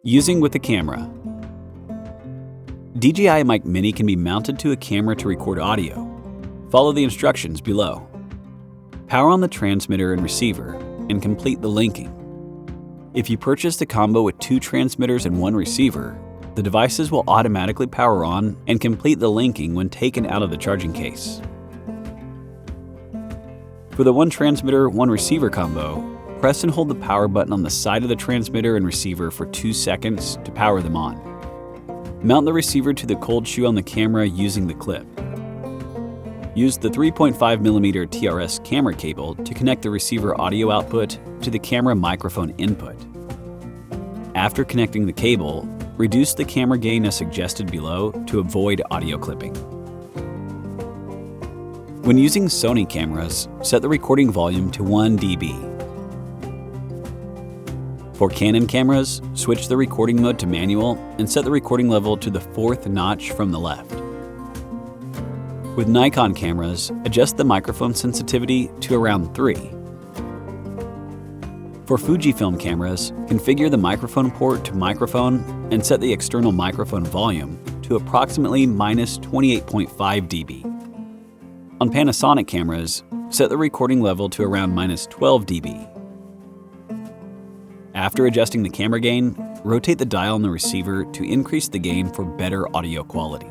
Using with the camera. DJI Mic Mini can be mounted to a camera to record audio. Follow the instructions below. Power on the transmitter and receiver and complete the linking. If you purchase the combo with 2 transmitters and 1 receiver, the devices will automatically power on and complete the linking when taken out of the charging case. For the 1 transmitter, 1 receiver combo, press and hold the power button on the side of the transmitter and receiver for 2 seconds to power them on. Mount the receiver to the cold shoe on the camera using the clip. Use the 3.5mm TRS camera cable to connect the receiver audio output to the camera microphone input. After connecting the cable, reduce the camera gain as suggested below to avoid audio clipping. When using Sony cameras, set the recording volume to 1 dB. For Canon cameras, switch the recording mode to manual and set the recording level to the 4th notch from the left. With Nikon cameras, adjust the microphone sensitivity to around 3. For Fujifilm cameras, configure the microphone port to microphone and set the external microphone volume to approximately -28.5 dB. On Panasonic cameras, set the recording level to around -12 dB. After adjusting the camera gain, rotate the dial on the receiver to increase the gain for better audio quality.